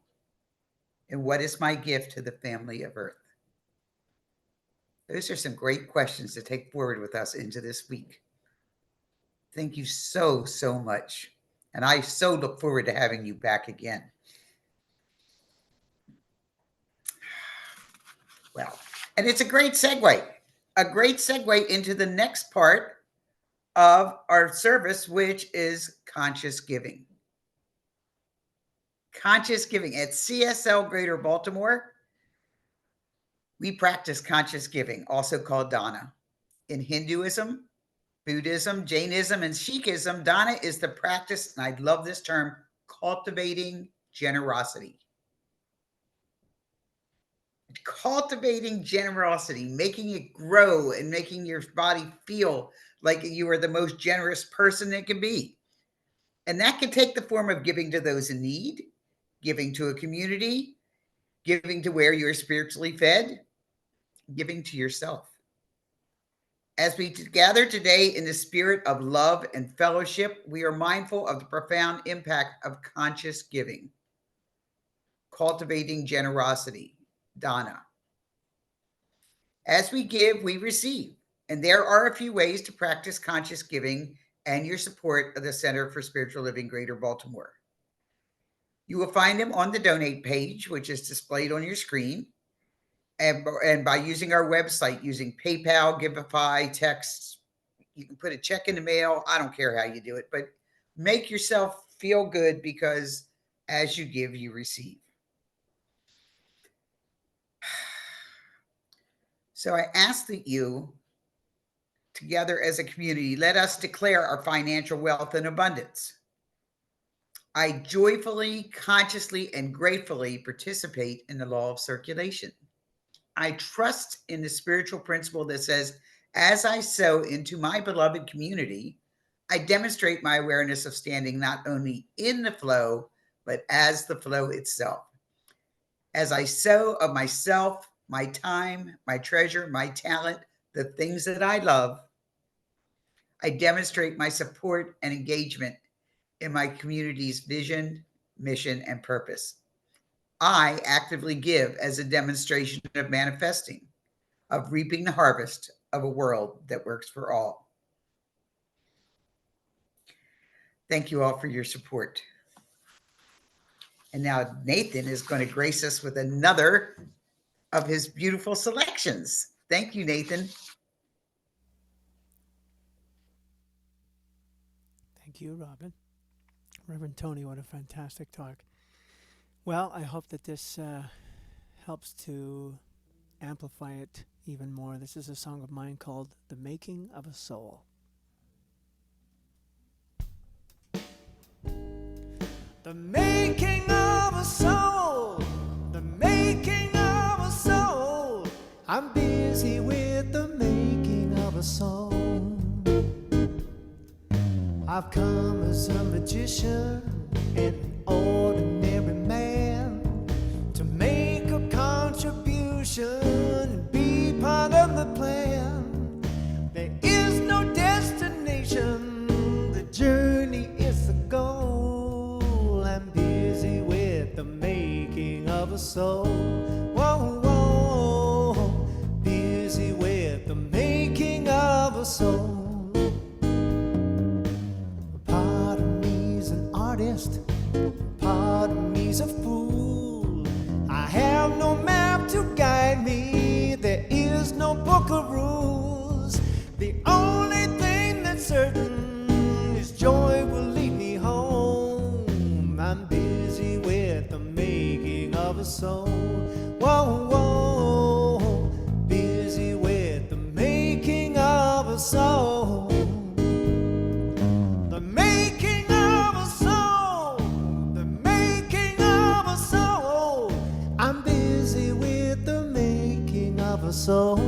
And what is my gift to the family of Earth? Those are some great questions to take forward with us into this week. Thank you so, so much. And I so look forward to having you back again. Well, and it's a great segue into the next part of our service, which is conscious giving. Conscious giving at CSL Greater Baltimore. We practice conscious giving, also called dana. In Hinduism, Buddhism, Jainism, and Sikhism, dana is the practice, and I love this term, cultivating generosity. Cultivating generosity, making it grow and making your body feel like you are the most generous person it can be. And that can take the form of giving to those in need, giving to a community, giving to where you're spiritually fed, giving to yourself. As we gather today in the spirit of love and fellowship, we are mindful of the profound impact of conscious giving. Cultivating generosity, dana. As we give, we receive. And there are a few ways to practice conscious giving and your support of the Center for Spiritual Living Greater Baltimore. You will find them on the donate page, which is displayed on your screen. And by using our website, using PayPal, Giveify, text, you can put a check in the mail. I don't care how you do it, but make yourself feel good, because as you give, you receive. So I ask that you, together as a community, let us declare our financial wealth and abundance. I joyfully, consciously, and gratefully participate in the law of circulation. I trust in the spiritual principle that says, as I sow into my beloved community, I demonstrate my awareness of standing not only in the flow, but as the flow itself. As I sow of myself, my time, my treasure, my talent, the things that I love, I demonstrate my support and engagement in my community's vision, mission, and purpose. I actively give as a demonstration of manifesting, of reaping the harvest of a world that works for all. Thank you all for your support. And now Nathan is going to grace us with another of his beautiful selections. Thank you, Nathan. Thank you, Robin. Reverend Toni, what a fantastic talk. Well, I hope that this helps to amplify it even more. This is a song of mine called The Making of a Soul. The making of a soul, the making of a soul. I'm busy with the making of a soul. I've come as a magician and an ordinary man to make a contribution and be part of the plan. There is no destination, the journey is the goal. I'm busy with the making of a soul. Whoa, whoa, busy with the making of a soul. Part of me's an artist, part of me's a fool. I have no map to guide me, there is no book of rules. The only thing that's certain is joy will lead me home. I'm busy with the making of a soul. Whoa, whoa, busy with the making of a soul. The making of a soul, the making of a soul. I'm busy with the making of a soul.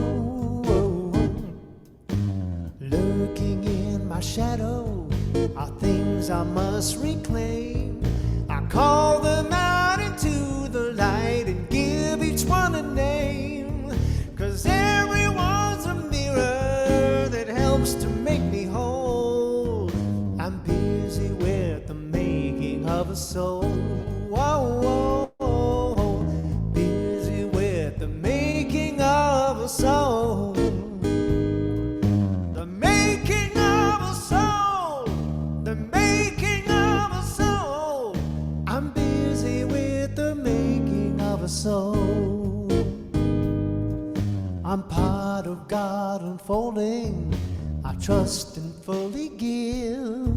Lurking in my shadow are things I must reclaim. I call them out into the light and give each one a name. 'Cause everyone's a mirror that helps to make me whole. I'm busy with the making of a soul. Whoa, whoa, whoa. Busy with the making of a soul. The making of a soul, the making of a soul. I'm busy with the making of a soul. I'm part of God unfolding. I trust and fully give.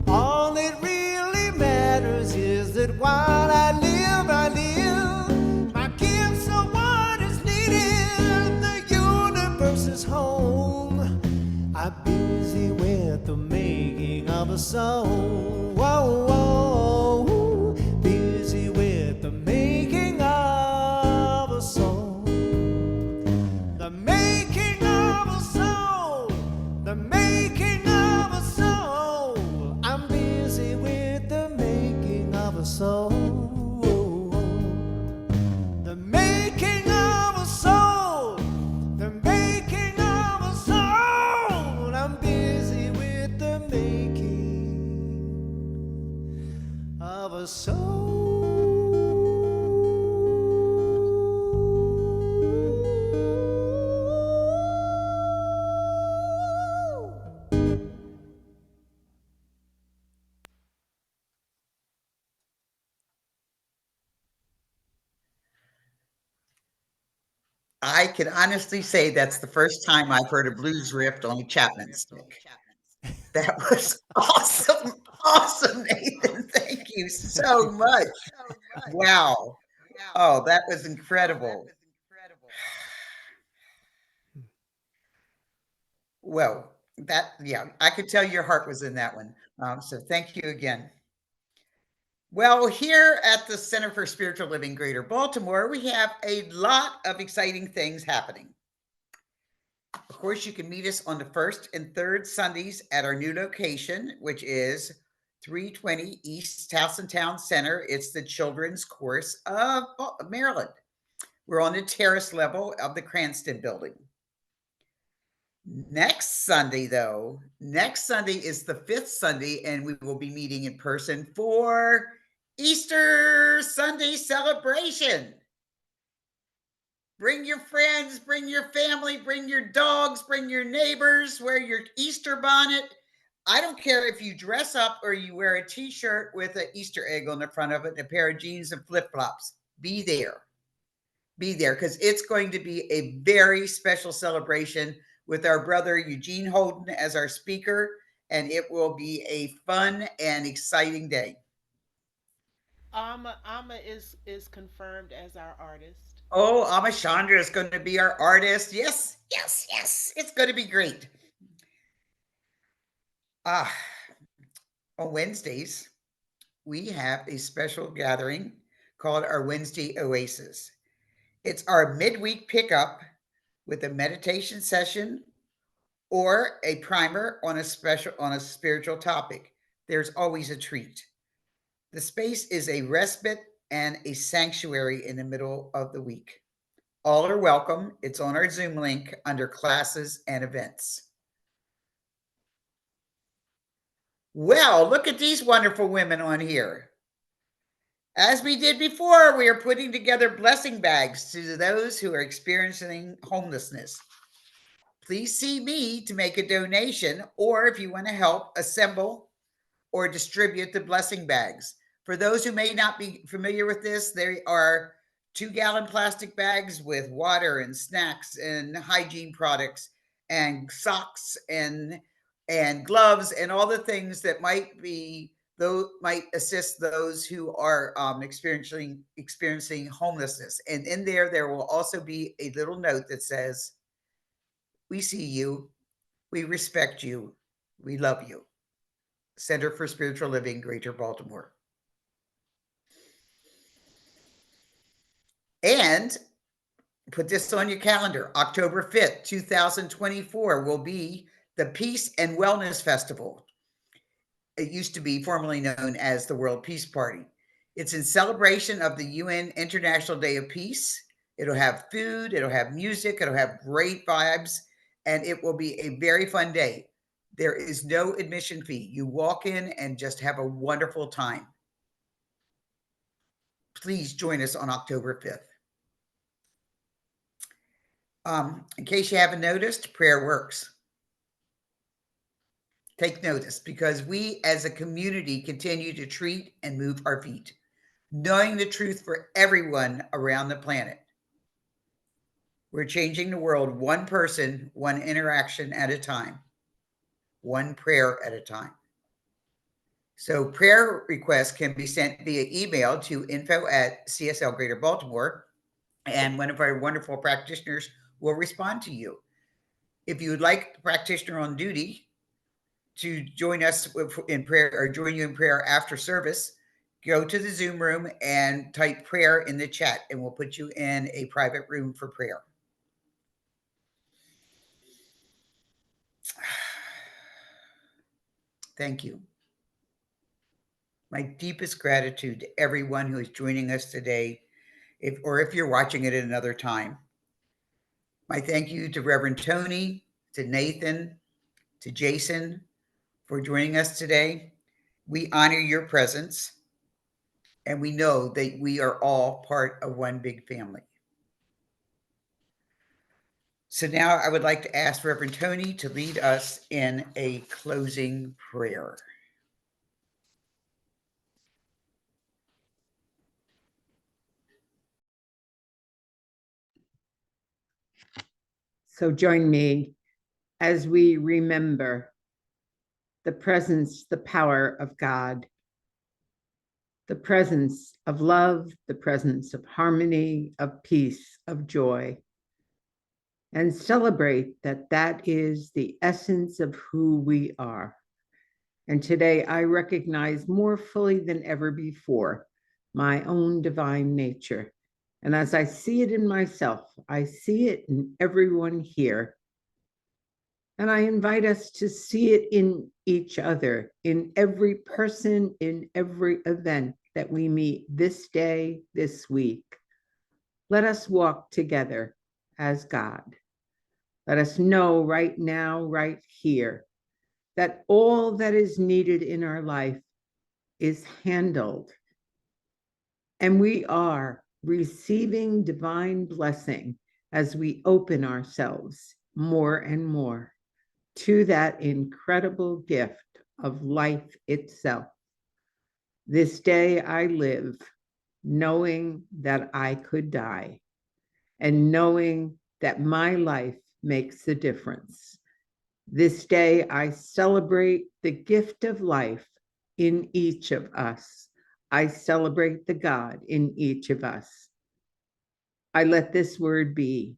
All that really matters is that while I live, I live. My gifts are what is needed. The universe is home. I'm busy with the making of a soul. Whoa, whoa, busy with the making of a soul. The making of a soul, the making of a soul. I'm busy with the making of a soul. The making of a soul, the making of a soul. I'm busy with the making of a soul. I can honestly say that's the first time I've heard a blues riff on a Chapman stick. That was awesome. Awesome, Nathan. Thank you so much. Wow. Oh, that was incredible. Well, yeah, I could tell your heart was in that one. So thank you again. Well, here at the Center for Spiritual Living Greater Baltimore, we have a lot of exciting things happening. Of course, you can meet us on the first and third Sundays at our new location, which is 320 East Towson Town Center. It's the children's course of Maryland. We're on the terrace level of the Cranston building. Next Sunday is the fifth Sunday, and we will be meeting in person for Easter Sunday celebration. Bring your friends, bring your family, bring your dogs, bring your neighbors, wear your Easter bonnet. I don't care if you dress up or you wear a t-shirt with an Easter egg on the front of it and a pair of jeans and flip-flops. Be there. Be there, because it's going to be a very special celebration with our brother Eugene Holden as our speaker, and it will be a fun and exciting day. Ama is confirmed as our artist. Oh, Amachandra is going to be our artist. Yes, yes, yes. It's going to be great. Ah, on Wednesdays, we have a special gathering called our Wednesday Oasis. It's our midweek pickup with a meditation session or a primer on a spiritual topic. There's always a treat. The space is a respite and a sanctuary in the middle of the week. All are welcome. It's on our Zoom link under classes and events. Well, look at these wonderful women on here. As we did before, we are putting together blessing bags to those who are experiencing homelessness. Please see me to make a donation, or if you want to help assemble or distribute the blessing bags. For those who may not be familiar with this, they are 2-gallon plastic bags with water and snacks and hygiene products and socks and gloves and all the things that might assist those who are experiencing homelessness. And in there will also be a little note that says, "We see you, we respect you, we love you. Center for Spiritual Living, Greater Baltimore." And put this on your calendar. October 5th, 2024 will be the Peace and Wellness Festival. It used to be formerly known as the World Peace Party. It's in celebration of the UN International Day of Peace. It'll have food, it'll have music, it'll have great vibes, and it will be a very fun day. There is no admission fee. You walk in and just have a wonderful time. Please join us on October 5th. In case you haven't noticed, prayer works. Take notice, because we as a community continue to treat and move our feet, knowing the truth for everyone around the planet. We're changing the world one person, one interaction at a time, one prayer at a time. So prayer requests can be sent via email to info@CSL Greater Baltimore, and one of our wonderful practitioners will respond to you. If you would like the practitioner on duty to join us in prayer or join you in prayer after service, go to the Zoom room and type prayer in the chat, and we'll put you in a private room for prayer. Thank you. My deepest gratitude to everyone who is joining us today, if you're watching it at another time. My thank you to Reverend Toni, to Nathan, to Jason for joining us today. We honor your presence, and we know that we are all part of one big family. So now I would like to ask Reverend Toni to lead us in a closing prayer. So join me as we remember the presence, the power of God, the presence of love, the presence of harmony, of peace, of joy, and celebrate that that is the essence of who we are. And today I recognize more fully than ever before my own divine nature. And as I see it in myself, I see it in everyone here. And I invite us to see it in each other, in every person, in every event that we meet this day, this week. Let us walk together as God. Let us know right now, right here, that all that is needed in our life is handled. And we are receiving divine blessing as we open ourselves more and more to that incredible gift of life itself. This day I live, knowing that I could die, and knowing that my life makes a difference. This day I celebrate the gift of life in each of us. I celebrate the God in each of us. I let this word be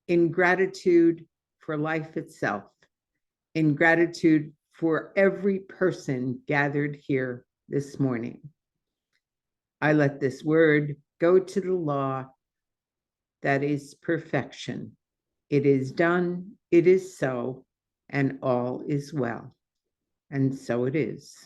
in gratitude for life itself, in gratitude for every person gathered here this morning. I let this word go to the law that is perfection. It is done, it is so, and all is well. And so it is.